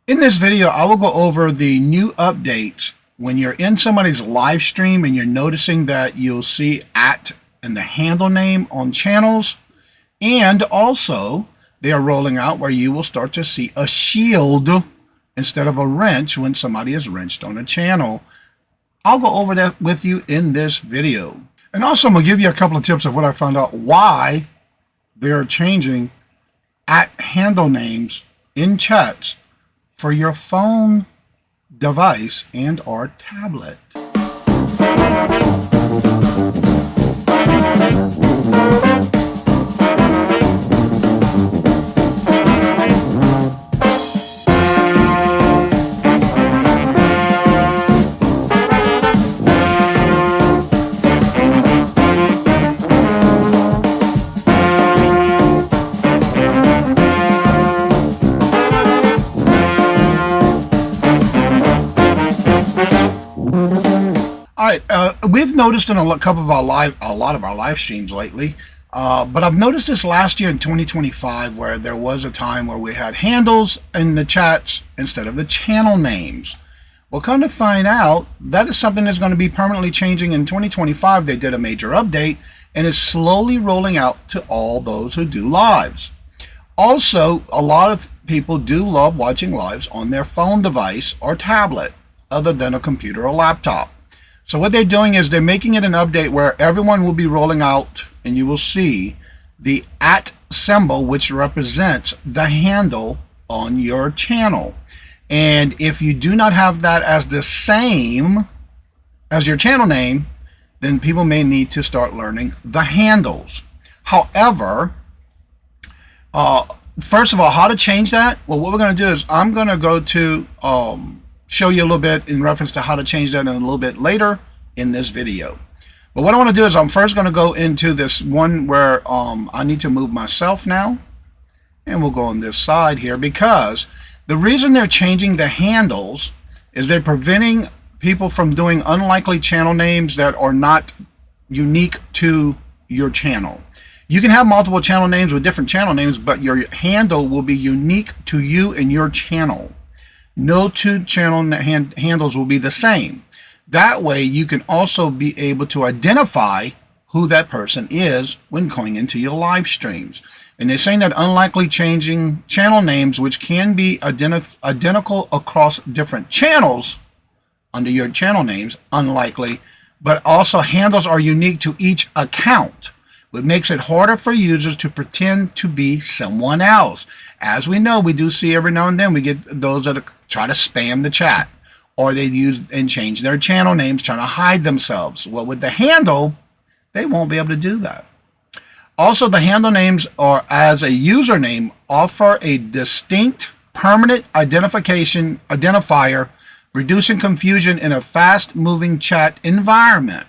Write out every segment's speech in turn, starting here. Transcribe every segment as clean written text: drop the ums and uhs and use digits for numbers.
In this video, I will go over the new updates when you're in somebody's live stream and you're noticing that you'll see @ and the handle name on channels, and also they are rolling out where you will start to see a shield instead of a wrench when somebody is wrenched on a channel. I'll go over that with you in this video. And also I'm going to give you a couple of tips of what I found out why they're changing @ handle names in chats for your phone device and or tablet. We've noticed in a lot of our live streams lately, but I've noticed this last year in 2025 where there was a time where we had handles in the chats instead of the channel names. Well, come to find out, that is something that's going to be permanently changing in 2025. They did a major update and is slowly rolling out to all those who do lives. Also, a lot of people do love watching lives on their phone device or tablet other than a computer or laptop. So what they're doing is they're making it an update where everyone will be rolling out and you will see the @ symbol, which represents the handle on your channel. And if you do not have that as the same as your channel name, then people may need to start learning the handles. However, first of all, how to change that? Well, what we're going to do is I'm going to go to show you a little bit in reference to how to change that in a little bit later in this video. But what I want to do is I'm first going to go into this one where I need to move myself now, and we'll go on this side here, because the reason they're changing the handles is they're preventing people from doing unlikely channel names that are not unique to your channel. You can have multiple channel names with different channel names, but your handle will be unique to you and your channel. No two channel handles will be the same. That way you can also be able to identify who that person is when going into your live streams. And they're saying that unlikely changing channel names, which can be identical across different channels under your channel names, unlikely, but also handles are unique to each account, which makes it harder for users to pretend to be someone else. As we know, we do see every now and then we get those that try to spam the chat, or they use and change their channel names trying to hide themselves. Well, with the handle, they won't be able to do that. Also, the handle names or as a username offer a distinct permanent identifier, reducing confusion in a fast-moving chat environment.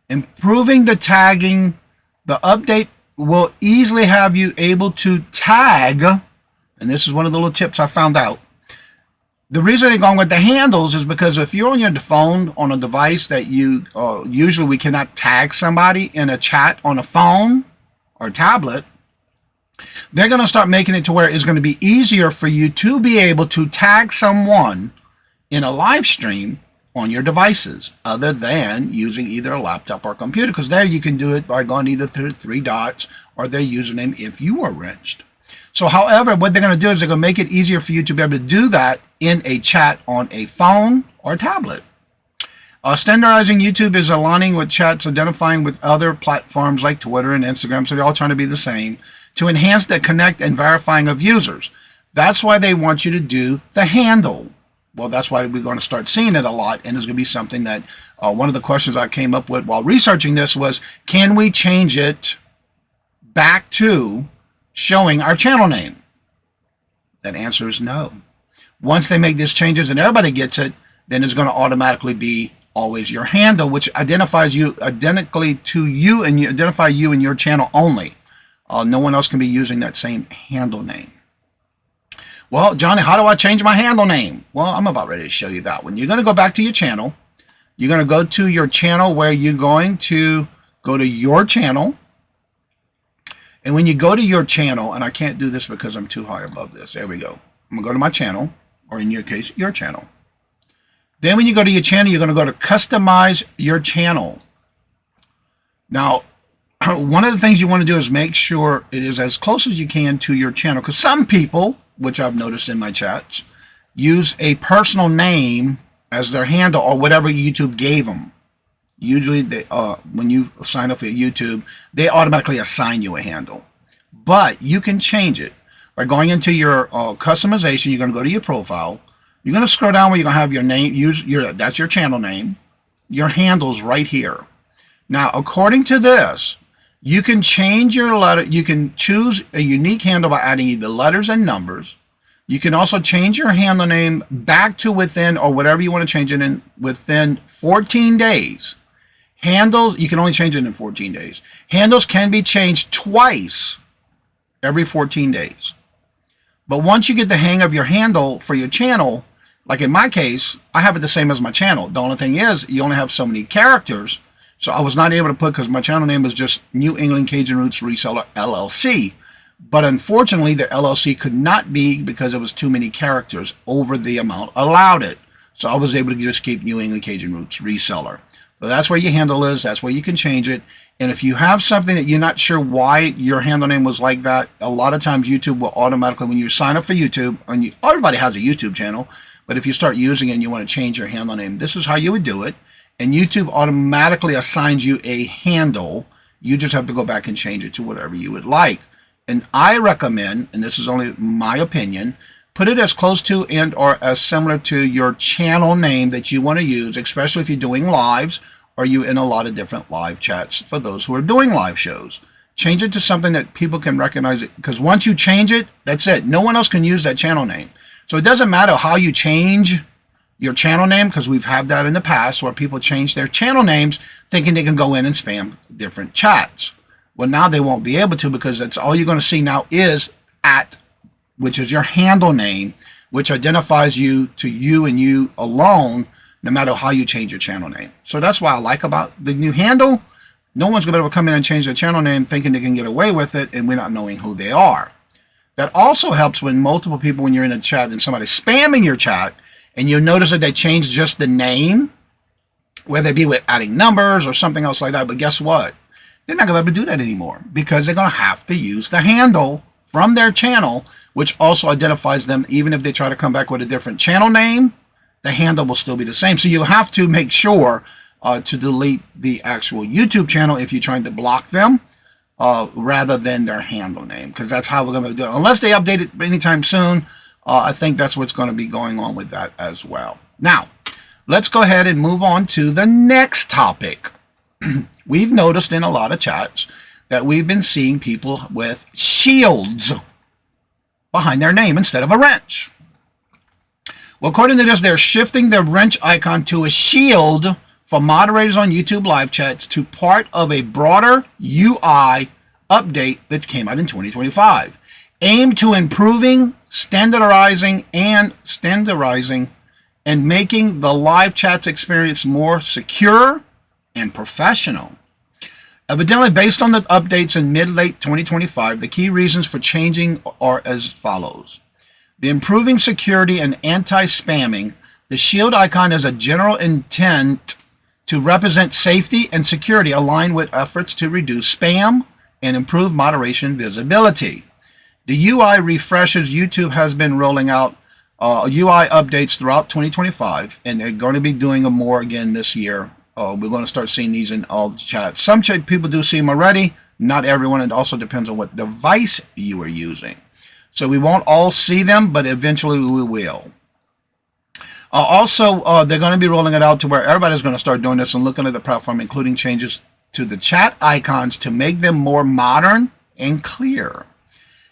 Improving the tagging, the update will easily have you able to tag, and this is one of the little tips I found out. The reason they're going with the handles is because if you're on your phone on a device that you usually we cannot tag somebody in a chat on a phone or tablet, they're going to start making it to where it's going to be easier for you to be able to tag someone in a live stream on your devices other than using either a laptop or computer, because there you can do it by going either through 3 dots or their username if you are wrenched. So however, what they're going to do is they're going to make it easier for you to be able to do that in a chat on a phone or tablet. Standardizing YouTube is aligning with chats identifying with other platforms like Twitter and Instagram, so they're all trying to be the same, to enhance the connect and verifying of users. That's why they want you to do the handle. Well, that's why we're going to start seeing it a lot, and it's going to be something that one of the questions I came up with while researching this was, can we change it back to showing our channel name? That answer is no. Once they make these changes and everybody gets it, then it's going to automatically be always your handle, which identifies you identically to you and you identify you and your channel only. No one else can be using that same handle name. Well, Johnny, how do I change my handle name? Well, I'm about ready to show you that one. You're going to go back to your channel. You're going to go to your channel where you're going to go to your channel. And when you go to your channel, and I can't do this because I'm too high above this. There we go. I'm going to go to my channel. or in your case, your channel. Then when you go to your channel, you're going to go to customize your channel. Now, one of the things you want to do is make sure it is as close as you can to your channel, because some people, which I've noticed in my chats, use a personal name as their handle or whatever YouTube gave them. Usually, when you sign up for YouTube, they automatically assign you a handle. But you can change it by going into your customization. You're going to go to your profile. You're going to scroll down where you're going to have your name. That's your channel name. Your handle's right here. Now, according to this, you can change your letter. You can choose a unique handle by adding either letters and numbers. You can also change your handle name back to within, or whatever you want to change it in, within 14 days. Handles, you can only change it in 14 days. Handles can be changed twice every 14 days. But once you get the hang of your handle for your channel, like in my case, I have it the same as my channel. The only thing is, you only have so many characters. So I was not able to put, because my channel name is just New England Cajun Roots Reseller LLC. But unfortunately, the LLC could not be, because it was too many characters over the amount allowed it. So I was able to just keep New England Cajun Roots Reseller. So that's where your handle is. That's where you can change it. And if you have something that you're not sure why your handle name was like that, a lot of times YouTube will automatically, when you sign up for YouTube, and everybody has a YouTube channel, but if you start using it and you want to change your handle name, this is how you would do it. And YouTube automatically assigns you a handle. You just have to go back and change it to whatever you would like. And I recommend, and this is only my opinion, put it as close to and or as similar to your channel name that you want to use, especially if you're doing lives or you in a lot of different live chats for those who are doing live shows. Change it to something that people can recognize it, because once you change it, that's it. No one else can use that channel name. So it doesn't matter how you change your channel name, because we've had that in the past where people change their channel names thinking they can go in and spam different chats. Well, now they won't be able to, because that's all you're going to see now is @ which is your handle name, which identifies you to you and you alone, no matter how you change your channel name. So that's what I like about the new handle. No one's going to be able to come in and change their channel name thinking they can get away with it, and we're not knowing who they are. That also helps when multiple people, when you're in a chat and somebody's spamming your chat, and you notice that they changed just the name, whether it be with adding numbers or something else like that. But guess what? They're not going to be able to do that anymore, because they're going to have to use the handle from their channel, which also identifies them. Even if they try to come back with a different channel name, the handle will still be the same. So you have to make sure to delete the actual YouTube channel if you're trying to block them, rather than their handle name, because that's how we're going to do it. Unless they update it anytime soon, I think that's what's going to be going on with that as well. Now, let's go ahead and move on to the next topic. We've noticed in a lot of chats that we've been seeing people with shields behind their name instead of a wrench. Well, according to this, they're shifting the wrench icon to a shield for moderators on YouTube live chats to part of a broader UI update that came out in 2025, aimed to improving, standardizing, and making the live chats experience more secure and professional. Evidently, based on the updates in mid-late 2025, the key reasons for changing are as follows. The improving security and anti-spamming. The shield icon is a general intent to represent safety and security, aligned with efforts to reduce spam and improve moderation visibility. The UI refreshes. YouTube has been rolling out UI updates throughout 2025, and they're going to be doing them more again this year. We're going to start seeing these in all the chats. Some people do see them already, not everyone. It also depends on what device you are using. So we won't all see them, but eventually we will. Also, they're going to be rolling it out to where everybody's going to start doing this and looking at the platform, including changes to the chat icons to make them more modern and clear.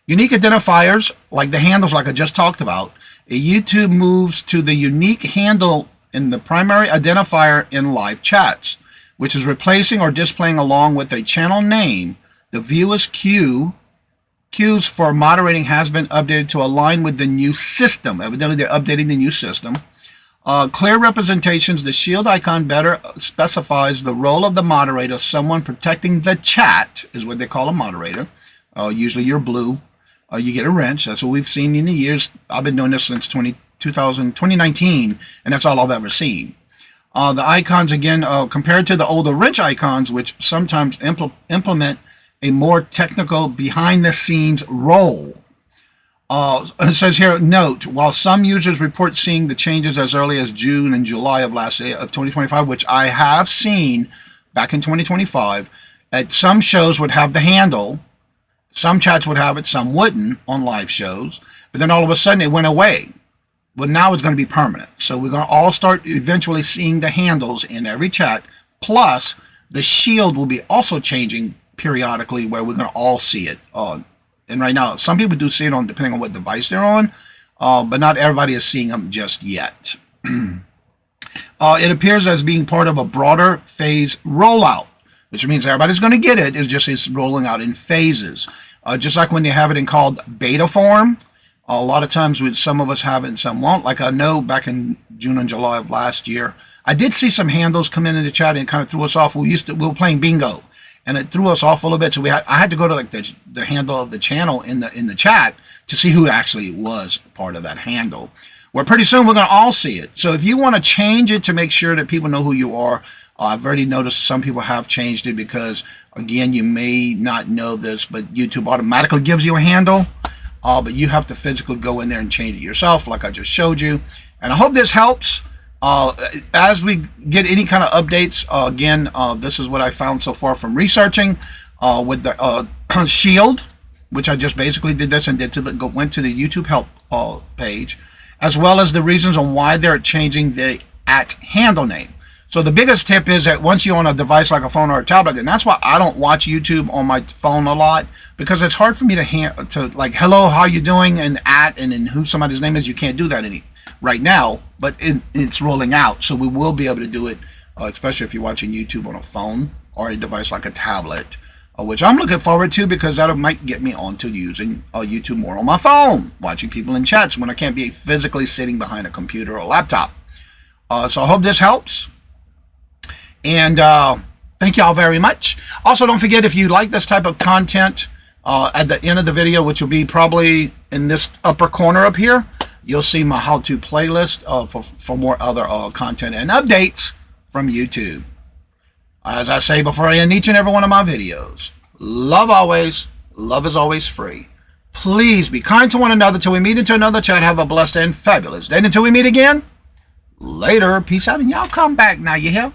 Unique identifiers, like the handles like I just talked about. YouTube moves to the unique handle in the primary identifier in live chats, which is replacing or displaying along with a channel name. The viewer's cues for moderating has been updated to align with the new system. Evidently, they're updating the new system. Clear representations. The shield icon better specifies the role of the moderator. Someone protecting the chat is what they call a moderator. Usually you're blue. You get a wrench. That's what we've seen in the years. I've been doing this since 2019, and that's all I've ever seen. The icons, again, compared to the older wrench icons, which sometimes implement a more technical behind-the-scenes role. It says here, note, while some users report seeing the changes as early as June and July of 2025, which I have seen back in 2025, at some shows would have the handle, some chats would have it, some wouldn't on live shows, but then all of a sudden it went away. But now it's going to be permanent. So we're going to all start eventually seeing the handles in every chat. Plus, the shield will be also changing periodically where we're going to all see it. And right now, some people do see it on depending on what device they're on, but not everybody is seeing them just yet. It appears as being part of a broader phase rollout, which means everybody's going to get it. It's rolling out in phases. Just like when they have it in called beta form. A lot of times some of us have it and some won't. Like I know back in June and July of last year, I did see some handles come in the chat and kind of threw us off. We were playing bingo, and it threw us off a little bit. So I had to go to like the handle of the channel in the chat to see who actually was part of that handle. Well, pretty soon we're going to all see it. So if you want to change it to make sure that people know who you are, I've already noticed some people have changed it because, again, you may not know this, but YouTube automatically gives you a handle. But you have to physically go in there and change it yourself, like I just showed you. And I hope this helps. As we get any kind of updates, again, this is what I found so far from researching with the shield, which I just basically did this and went to the YouTube help page, as well as the reasons on why they're changing the @handle name. So the biggest tip is that once you're on a device like a phone or a tablet, and that's why I don't watch YouTube on my phone a lot, because it's hard for me to like, hello, how you doing, and then who somebody's name is. You can't do that right now, but it's rolling out, so we will be able to do it, especially if you're watching YouTube on a phone or a device like a tablet, which I'm looking forward to because that might get me onto using YouTube more on my phone, watching people in chats when I can't be physically sitting behind a computer or laptop. So I hope this helps. And thank y'all very much. Also, don't forget, if you like this type of content, at the end of the video, which will be probably in this upper corner up here, you'll see my how-to playlist for more other content and updates from YouTube. As I say before I end each and every one of my videos, love always, love is always free. Please be kind to one another till we meet into another chat. Have a blessed and fabulous day. Until we meet again, later. Peace out, and y'all come back now, you hear?